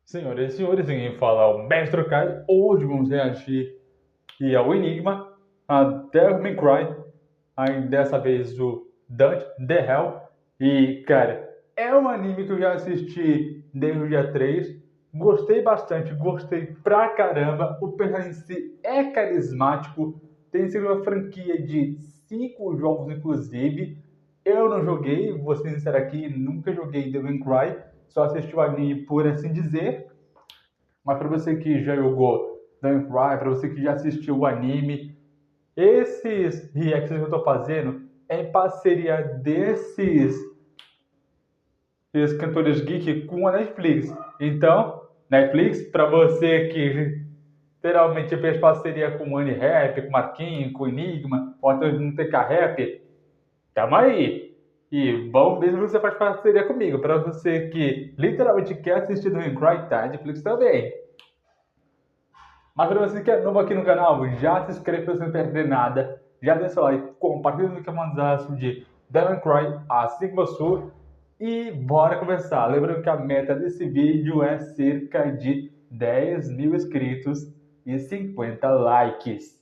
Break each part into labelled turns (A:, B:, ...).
A: Senhoras e senhores, quem fala é o Mestre Kai. Hoje vamos reagir aqui ao Enigma, a Devil May Cry, aí dessa vez o Dante The Hell. E, cara, é um anime que eu já assisti desde o dia 3. Gostei bastante, gostei pra caramba. O personagem em si é carismático. Tem sido uma franquia de 5 jogos, inclusive. Eu não joguei, vou ser sincero aqui, nunca joguei Devil May Cry. Só assisti o anime por assim dizer. Mas para você que já jogou Devil May Cry, para você que já assistiu o anime, esses reacts que eu estou fazendo é em parceria desses cantores geek com a Netflix. Então, Netflix, para você que literalmente fez parceria com o AniRap, com o Marquinhos, com o Enigma, ou até não tem Rap, tamo aí. E bom mesmo você faz parceria comigo. Para você que literalmente quer assistir Devil May Cry, tá? Netflix também. Mas para você que é novo aqui no canal, já se inscreve para você não perder nada. Já deixa seu like, compartilha no que mandasse de Devil May Cry, assim como eu sou. E bora começar. Lembrando que a meta desse vídeo é cerca de 10 mil inscritos e 50 likes.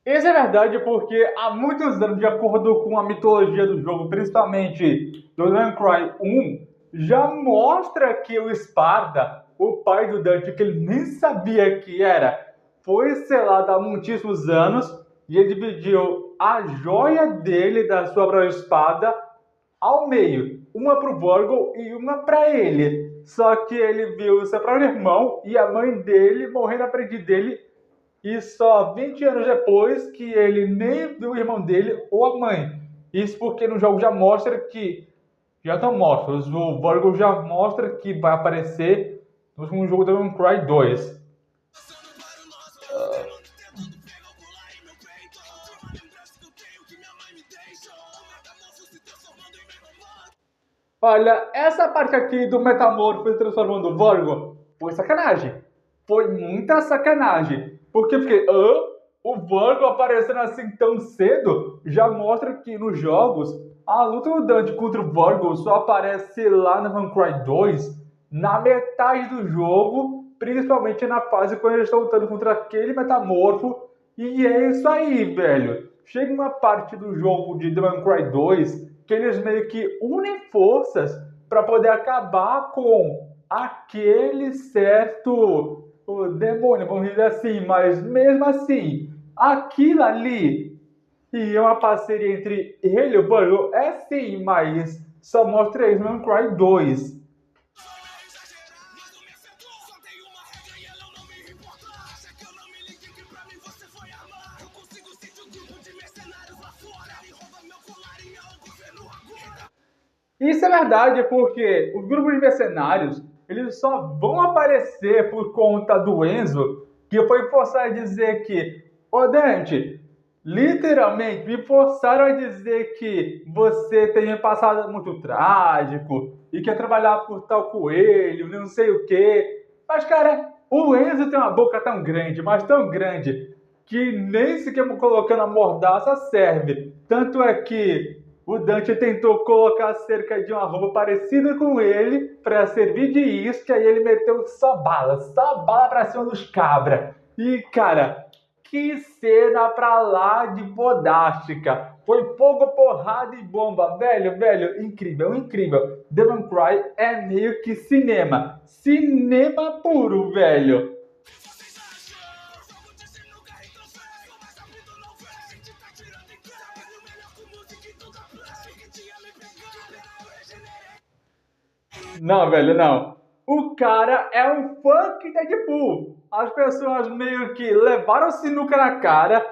A: Isso é verdade porque há muitos anos, de acordo com a mitologia do jogo, principalmente do Devil May Cry 1, já mostra que o Sparda, o pai do Dante, que ele nem sabia que era, foi selado há muitíssimos anos e ele dividiu a joia dele da sua própria espada ao meio, uma para o Vorgol e uma para ele. Só que ele viu o seu próprio irmão e a mãe dele morrer na frente dele, e só 20 anos depois que ele nem viu o irmão dele ou a mãe. Isso porque no jogo já mostra que já estão mortos. O Vorgol já mostra que vai aparecer no último jogo do Devil May Cry 2. Olha, essa parte aqui do Metamorfo se transformando no Vorgol foi sacanagem. Foi muita sacanagem. Porque eu fiquei, o Vorgol aparecendo assim tão cedo já mostra que nos jogos a luta do Dante contra o Vorgol só aparece lá no Devil May Cry 2 na metade do jogo, principalmente na fase quando eles estão lutando contra aquele Metamorfo. E é isso aí, velho. Chega uma parte do jogo de Devil May Cry 2 que eles meio que unem forças para poder acabar com aquele certo demônio, vamos dizer assim, mas mesmo assim, aquilo ali e uma parceria entre ele e o Burrow é sim, mas só mostra eles no Cry 2. Isso é verdade, porque os grupos de mercenários eles só vão aparecer por conta do Enzo, que foi forçado a dizer que, ô Dante, literalmente me forçaram a dizer que você tem um passado muito trágico e quer trabalhar por tal coelho, não sei o quê. Mas, cara, o Enzo tem uma boca tão grande, mas tão grande, que nem sequer colocando a mordaça serve. Tanto é que o Dante tentou colocar cerca de uma roupa parecida com ele para servir de isca e ele meteu só bala pra cima dos cabra. E, cara, que cena pra lá de fodástica. Foi fogo, porrada e bomba. Velho, incrível, incrível. Devil May Cry é meio que cinema. Cinema puro, velho. Não, velho, não. o cara é um funk Deadpool. As pessoas meio que levaram sinuca na cara,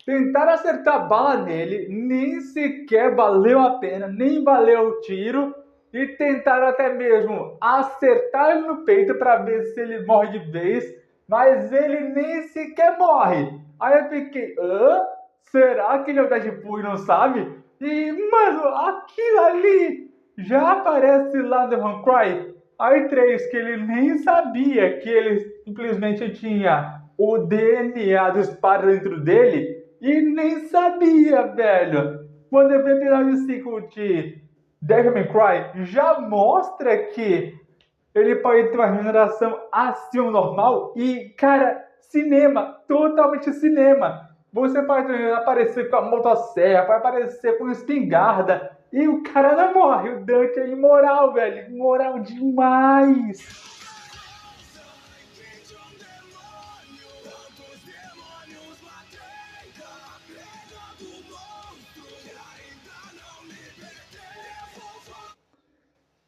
A: tentaram acertar bala nele, nem sequer valeu a pena, nem valeu o tiro, e tentaram até mesmo acertar ele no peito para ver se ele morre de vez, mas ele nem sequer morre. Aí eu fiquei, hã? Será que ele é o Deadpool e não sabe? E, mano, aquilo ali já aparece lá no Devil May Cry. Aí 3, que ele nem sabia que ele simplesmente tinha o DNA do Spider dentro dele e nem sabia, velho. Quando eu vi o episódio 5 de Devil May Cry, já mostra que ele pode ter uma regeneração acima do normal e, cara, cinema, totalmente cinema. Você pode aparecer com a motosserra, pode aparecer com espingarda e o cara não morre. O Dante é imoral, velho. Imoral demais.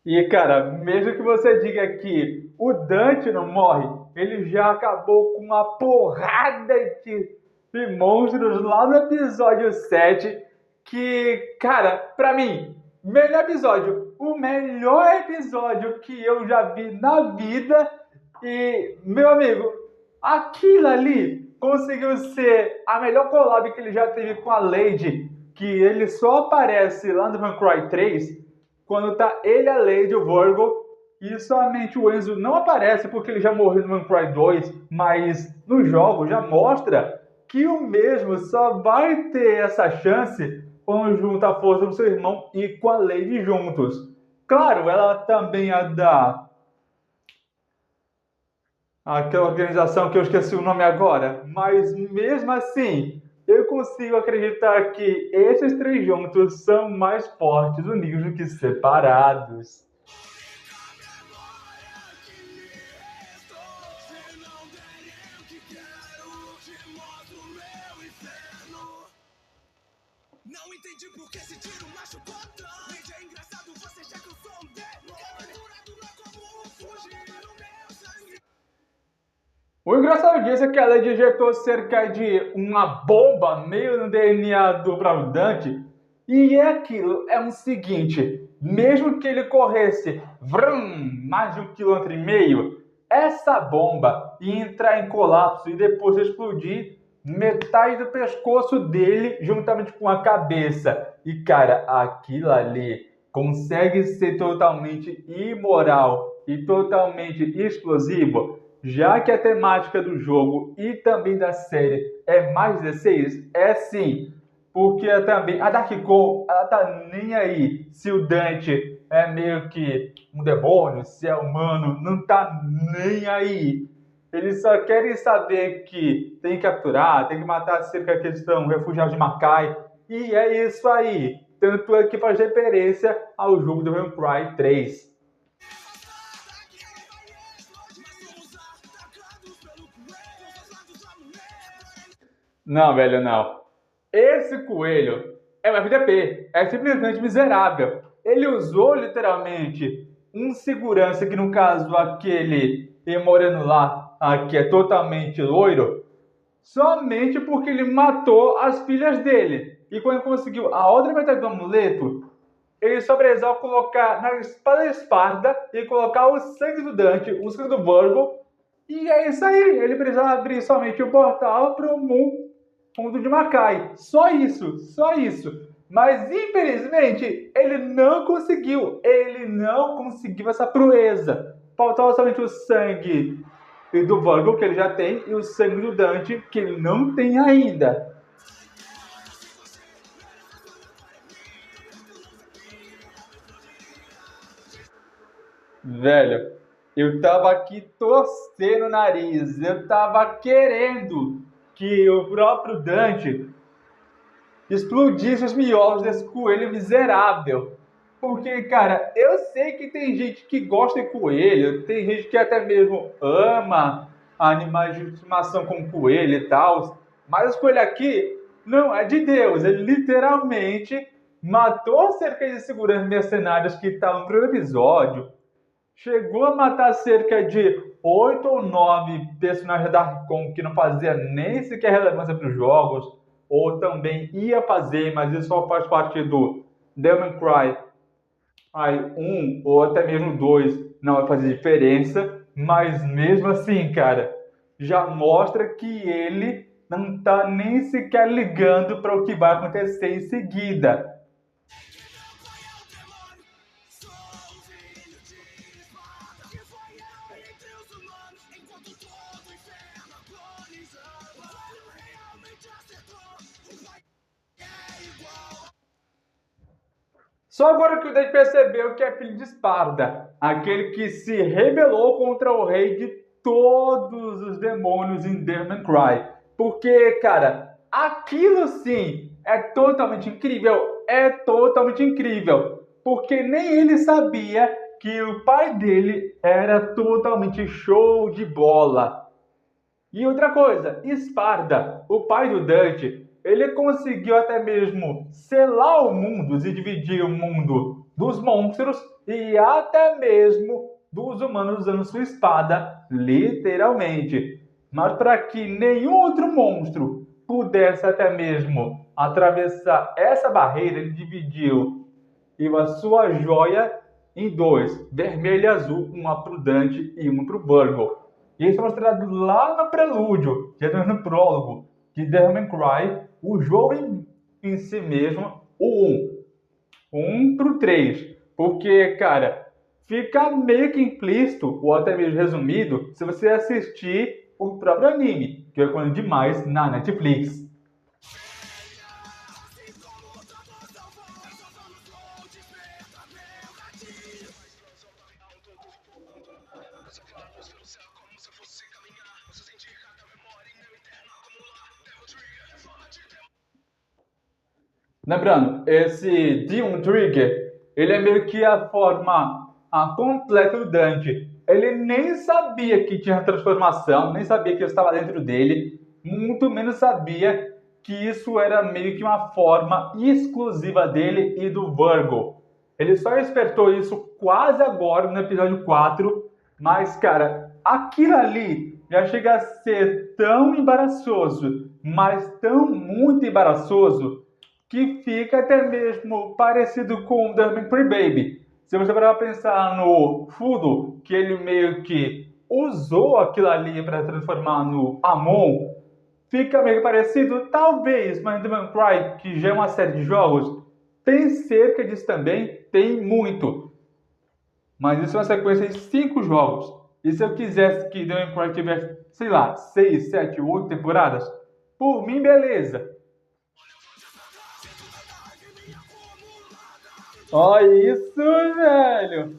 A: E, cara, mesmo que você diga que o Dante não morre, ele já acabou com uma porrada de monstros lá no episódio 7, que, cara, pra mim, melhor episódio, o melhor episódio que eu já vi na vida. E, meu amigo, aquilo ali conseguiu ser a melhor collab que ele já teve com a Lady, que ele só aparece lá no Devil May Cry 3, quando tá ele, a Lady, o Virgo, e somente o Enzo não aparece porque ele já morreu no Devil May Cry 2, mas no jogo já mostra que o mesmo só vai ter essa chance quando junta a força com seu irmão e com a Lady juntos. Claro, ela também é da aquela organização que eu esqueci o nome agora, mas mesmo assim, eu consigo acreditar que esses três juntos são mais fortes unidos do que separados.
B: Não entendi por que esse tiro machucou tanto. É engraçado, você já que eu sou um demônio. Capturado não é como fugir no meu sangue.
A: O engraçado disso é que ela injetou cerca de uma bomba meio no DNA do próprio Dante. E é aquilo, é o seguinte, mesmo que ele corresse mais de 1,5 km, essa bomba ia entrar em colapso e depois explodir metade do pescoço dele juntamente com a cabeça. E, cara, aquilo ali consegue ser totalmente imoral e totalmente explosivo, já que a temática do jogo e também da série é mais 16, é sim. Porque também a Dark Core, ela tá nem aí se o Dante é meio que um demônio, se é humano, não tá nem aí. Eles só querem saber que tem que capturar, tem que matar cerca que estão refugiados de Mackay. E é isso aí. Tanto é que faz referência ao jogo do Devil May Cry 3. Não, velho, não. Esse coelho é um FDP, é simplesmente miserável. Ele usou literalmente um segurança, que no caso aquele moreno lá, que é totalmente loiro, somente porque ele matou as filhas dele. E quando conseguiu a outra metade do amuleto, ele só precisava colocar na espada da espada e colocar o sangue do Dante, o sangue do Virgo. E é isso aí. Ele precisava abrir somente o portal para o mundo de Mackay. Só isso, só isso. Mas infelizmente ele não conseguiu. Ele não conseguiu essa proeza. Faltava somente o sangue do Virgo, que ele já tem, e o sangue do Dante, que ele não tem ainda. Velho, eu tava aqui torcendo o nariz, eu tava querendo que o próprio Dante explodisse os miolos desse coelho miserável. Porque, cara, eu sei que tem gente que gosta de coelho, tem gente que até mesmo ama animais de estimação como coelho e tal, mas esse coelho aqui não é de Deus, ele literalmente matou cerca de seguranças mercenários que estavam no primeiro episódio. chegou a matar cerca de 8 ou 9 personagens da Dark Kong que não fazia nem sequer relevância para os jogos, ou também ia fazer, mas isso só faz parte do Devil May Cry. Aí, 1 ou até mesmo 2 não vai fazer diferença, mas mesmo assim, cara, já mostra que ele não tá nem sequer ligando para o que vai acontecer em seguida. Só agora que o Dante percebeu que é filho de Esparda, aquele que se rebelou contra o rei de todos os demônios em Devil May Cry. Porque, cara, aquilo sim é totalmente incrível. É totalmente incrível. Porque nem ele sabia que o pai dele era totalmente show de bola. E outra coisa, Esparda, o pai do Dante, ele conseguiu até mesmo selar o mundo e dividir o mundo dos monstros e até mesmo dos humanos usando sua espada, literalmente. Mas para que nenhum outro monstro pudesse até mesmo atravessar essa barreira, ele dividiu a sua joia em dois, vermelho e azul, uma para o Dante e uma para o Virgil. E isso é mostrado lá no prelúdio, já no prólogo, de Devil May Cry, o jogo em si mesmo, o 1 pro 3. Porque, cara, fica meio que implícito, ou até mesmo resumido, se você assistir o próprio anime, que eu recomendo demais na Netflix. Lembrando, esse Demon Trigger, ele é meio que a forma completa do Dante. Ele nem sabia que tinha transformação, nem sabia que isso estava dentro dele, muito menos sabia que isso era meio que uma forma exclusiva dele e do Virgil. Ele só despertou isso quase agora, no episódio 4, mas, cara, aquilo ali já chega a ser tão embaraçoso, mas tão muito embaraçoso, que fica até mesmo parecido com o Devil May Cry Baby. Se você parar para pensar no Fudo, que ele meio que usou aquilo ali para transformar no Amon, fica meio parecido, talvez, mas Devil May Cry, que já é uma série de jogos, tem cerca disso também, tem muito. Mas isso é uma sequência de 5 jogos. E se eu quisesse que Devil May Cry tivesse, sei lá, 6, 7, 8 temporadas, por mim, beleza. Olha isso, velho!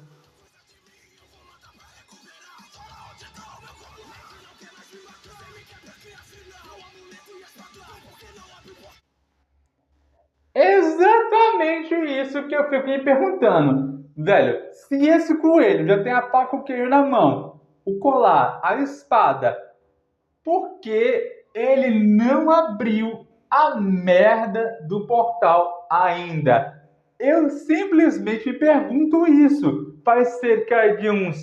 A: Exatamente isso que eu fico me perguntando. Velho, se esse coelho já tem a faca e o queijo na mão, o colar, a espada, por que ele não abriu a merda do portal ainda? Eu simplesmente me pergunto isso. Faz cerca de uns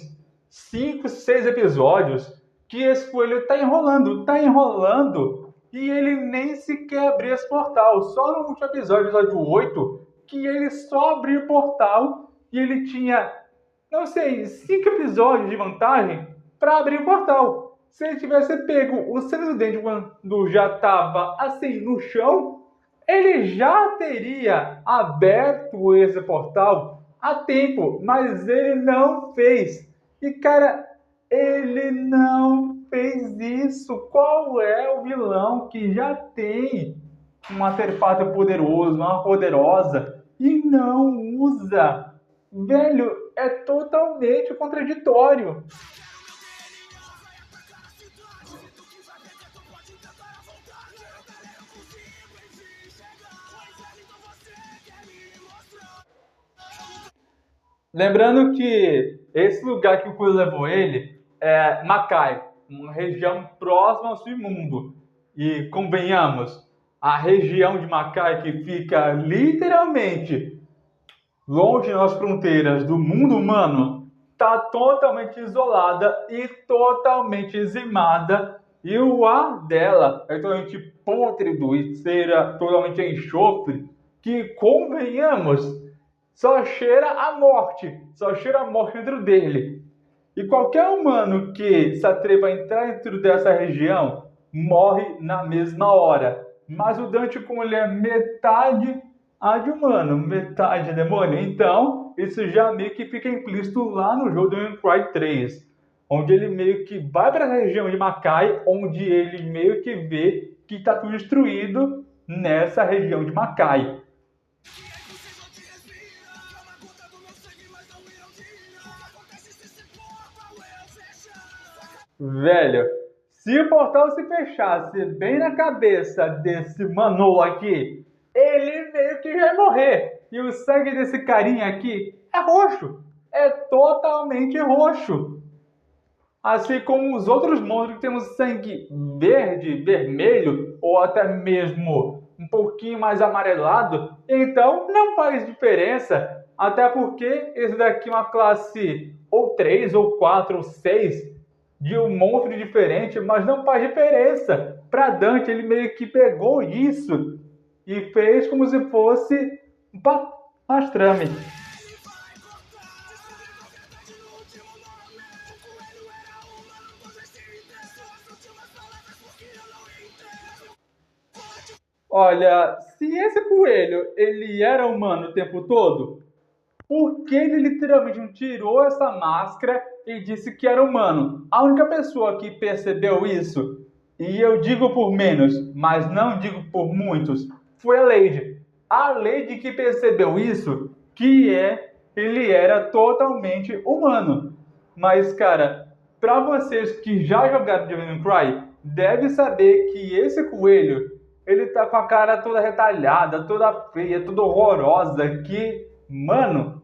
A: 5, 6 episódios que esse coelho tá enrolando, e ele nem sequer abriu esse portal. Só no último episódio, episódio 8, que ele só abriu o portal e ele tinha, não sei, 5 episódios de vantagem para abrir o portal. Se ele tivesse pego o Senhor do Dente quando já estava assim no chão, ele já teria aberto esse portal há tempo, mas ele não fez. E, cara, ele não fez isso. Qual é o vilão que já tem um artefato poderoso, uma poderosa, e não usa? Velho, é totalmente contraditório. Lembrando que esse lugar que o Coelho levou ele é Makai, uma região próxima ao submundo. E convenhamos, a região de Makai que fica literalmente longe das fronteiras do mundo humano, está totalmente isolada e totalmente dizimada. E o ar dela é totalmente pútrido e cheira totalmente a enxofre, que, convenhamos, só cheira a morte dentro dele. E qualquer humano que se atreva a entrar dentro dessa região morre na mesma hora. Mas o Dante, como ele é metade de humano, metade demônio, então isso já meio que fica implícito lá no jogo do Devil May Cry 3, onde ele meio que vai para a região de Makai, onde ele meio que vê que está tudo destruído nessa região de Makai. Velho, se o portal se fechasse bem na cabeça desse Manolo aqui, ele meio que vai morrer. E o sangue desse carinha aqui é roxo. É totalmente roxo. Assim como os outros monstros que temos sangue verde, vermelho ou até mesmo um pouquinho mais amarelado, então não faz diferença. Até porque esse daqui é uma classe ou 3, ou 4, ou 6 de um monstro diferente, mas não faz diferença. Para Dante, ele meio que pegou isso e fez como se fosse um pastrame. Olha, se esse coelho ele era humano o tempo todo, por que ele literalmente não tirou essa máscara e disse que era humano? A única pessoa que percebeu isso, e eu digo por menos, mas não digo por muitos, foi a Lady. A Lady que percebeu isso, ele era totalmente humano. Mas, cara, para vocês que já jogaram Devil May Cry, deve saber que esse coelho, ele tá com a cara toda retalhada, toda feia, toda horrorosa, que, mano,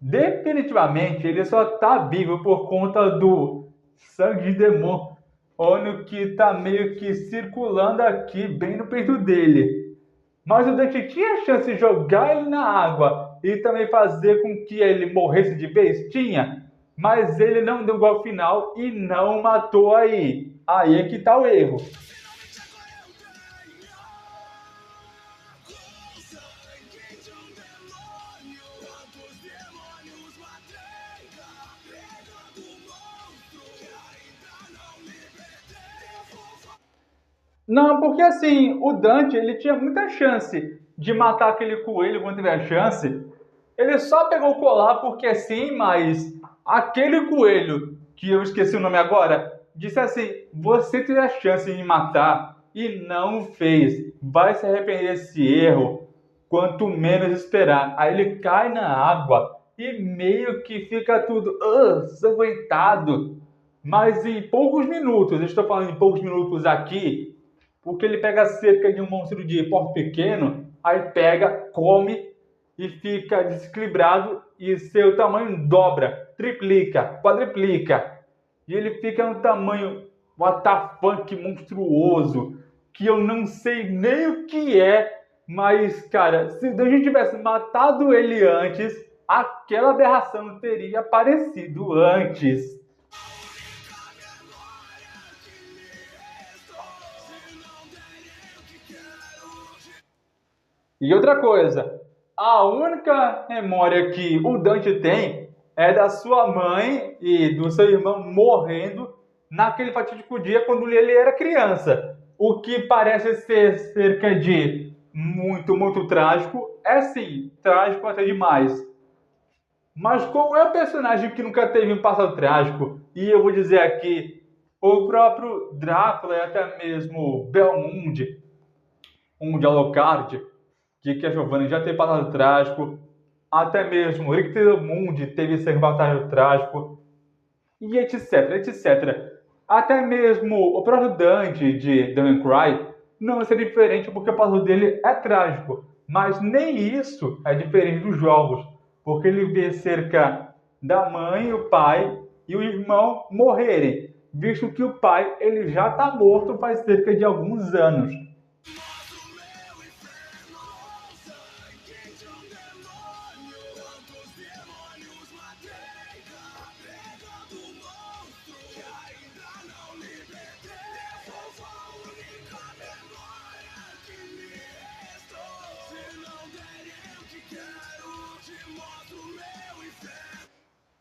A: definitivamente ele só tá vivo por conta do sangue de demônio que tá meio que circulando aqui bem no peito dele. Mas o Dante tinha chance de jogar ele na água e também fazer com que ele morresse de vez? Tinha. Mas ele não deu gol final e não matou aí. Aí é que tá o erro. Não, porque assim, o Dante ele tinha muita chance de matar aquele coelho quando tiver a chance. Ele só pegou o colar porque sim, mas aquele coelho, que eu esqueci o nome agora, disse assim: você teve a chance de me matar e não fez. Vai se arrepender desse erro, quanto menos esperar. Aí ele cai na água e meio que fica tudo sanguentado. Mas em poucos minutos, eu estou falando em poucos minutos aqui, porque ele pega cerca de um monstro de porte pequeno, aí pega, come e fica desequilibrado e seu tamanho dobra, triplica, quadriplica. E ele fica um tamanho what the fuck monstruoso, que eu não sei nem o que é, mas, cara, se a gente tivesse matado ele antes, aquela aberração teria aparecido antes. E outra coisa, a única memória que o Dante tem é da sua mãe e do seu irmão morrendo naquele fatídico dia quando ele era criança. O que parece ser cerca de muito, muito trágico. É sim, trágico até demais. Mas qual é o personagem que nunca teve um passado trágico? E eu vou dizer aqui, o próprio Drácula e até mesmo Belmont, um de Alucard, que a Giovanni já teve passado trágico, até mesmo Richter Mundi teve seu passado trágico, e etc, etc. Até mesmo o próprio Dante de Devil May Cry não vai ser diferente porque o passado dele é trágico, mas nem isso é diferente dos jogos, porque ele vê cerca da mãe, o pai e o irmão morrerem, visto que o pai ele já está morto faz cerca de alguns anos.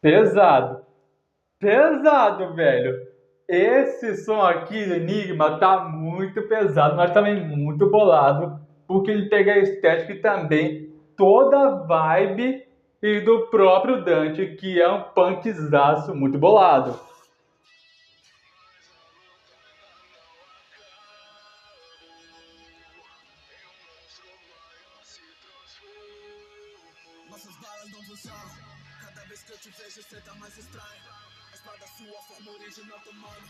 A: Pesado. Pesado, velho. Esse som aqui do Enigma tá muito pesado, mas também muito bolado, porque ele pega a estética e também toda a vibe e do próprio Dante, que é um punkzaço muito bolado.
B: Nossas balas não funcionam. Cada vez que eu te vejo, cê tá mais estranho. A espada sua forma original tomando.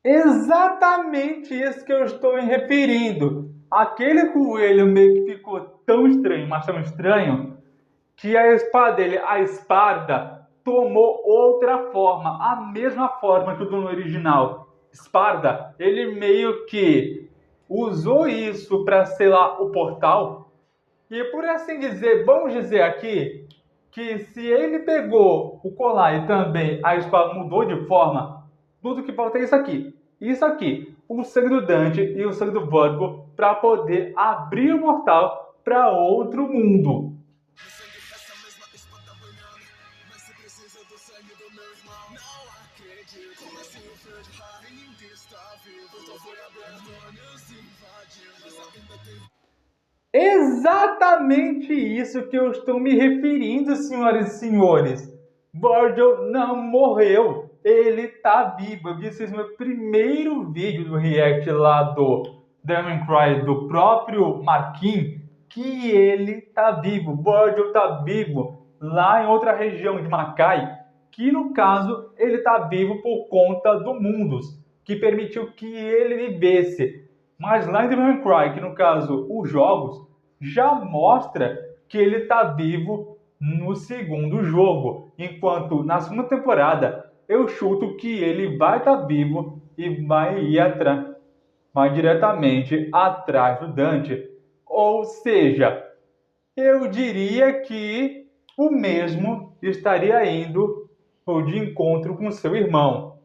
A: Exatamente isso que eu estou me referindo. Aquele coelho meio que ficou tão estranho, mas tão estranho, que a espada dele, a espada, tomou outra forma, a mesma forma que o do original. Espada, ele meio que usou isso para selar o portal. E por assim dizer, vamos dizer aqui que se ele pegou o colar e também a espada mudou de forma, tudo que falta é isso aqui. Isso aqui, o sangue do Dante e o sangue do Virgo para poder abrir o portal para outro mundo.
B: No sangue essa mesma espada banhando. Mas você precisa do sangue do meu irmão. Não acredito. Como assim o Fred ainda está vivo? O portal foi aberto, nos invadiu. Mas ainda tem.
A: Exatamente isso que eu estou me referindo, senhoras e senhores. Virgil não morreu, ele está vivo. Eu disse isso no meu primeiro vídeo do react lá do Devil Cry, do próprio Marquinhos, que ele está vivo. Virgil está vivo lá em outra região de Mackay, que no caso ele está vivo por conta do Mundus, que permitiu que ele vivesse. Mas lá em Devil Cry, que no caso os jogos, já mostra que ele está vivo no segundo jogo. Enquanto na segunda temporada eu chuto que ele vai estar vivo e vai vai diretamente atrás do Dante. Ou seja, eu diria que o mesmo estaria indo de encontro com seu irmão.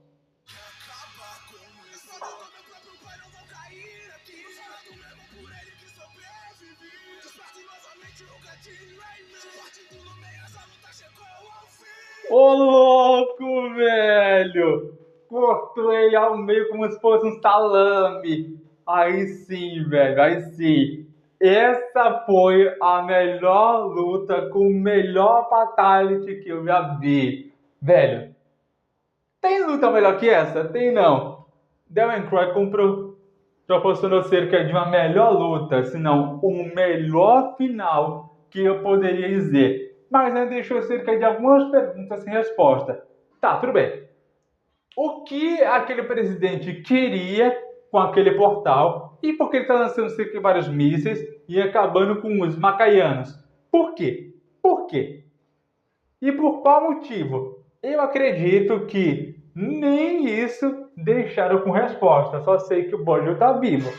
B: Acabar com isso. Espada do meu próprio pai, não vou cair aqui. Jurado mesmo por ele que sobrevivi. Desperte novamente o gatilho em mim. Partindo no meio, essa luta chegou ao fim.
A: Ô louco, velho! Cortou ele ao meio como se fosse um salame. Aí sim, velho, aí sim. Essa foi a melhor luta com o melhor fatality que eu já vi. Velho, tem luta melhor que essa? Tem não. Devil Cry proporcionou cerca de uma melhor luta, se não o melhor final que eu poderia dizer. Mas ainda deixou cerca de algumas perguntas sem resposta. Tá, tudo bem. O que aquele presidente queria com aquele portal e por que ele está lançando cerca de vários mísseis e acabando com os macaianos? Por quê? Por quê? E por qual motivo? Eu acredito que nem isso deixaram com resposta. Só sei que o Borgio está vivo.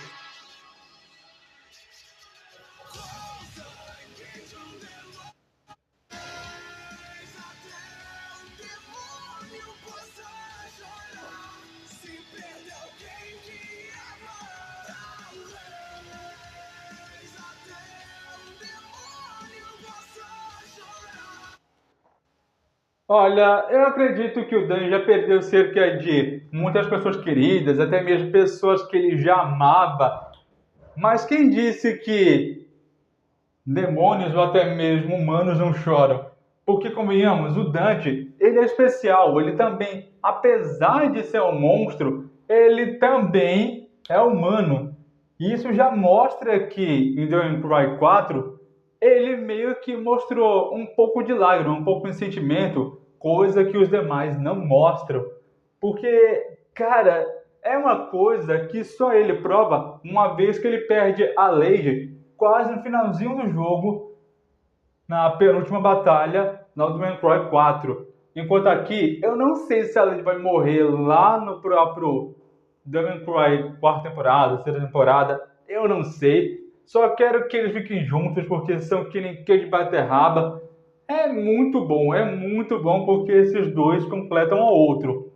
A: Olha, eu acredito que o Dan já perdeu cerca de muitas pessoas queridas, até mesmo pessoas que ele já amava. Mas quem disse que demônios ou até mesmo humanos não choram? Porque, convenhamos, o Dante, ele é especial. Ele também, apesar de ser um monstro, ele também é humano. E isso já mostra que em Devil May Cry 4 ele meio que mostrou um pouco de lágrima, um pouco de sentimento, coisa que os demais não mostram. Porque, cara, é uma coisa que só ele prova uma vez que ele perde a Lady quase no finalzinho do jogo, na penúltima batalha, no Devil May Cry 4. Enquanto aqui, eu não sei se a Lady vai morrer lá no próprio Devil May Cry 4ª temporada, 3ª temporada, eu não sei. Só quero que eles fiquem juntos, porque são que nem queijo de bater raba. É muito bom porque esses dois completam o outro.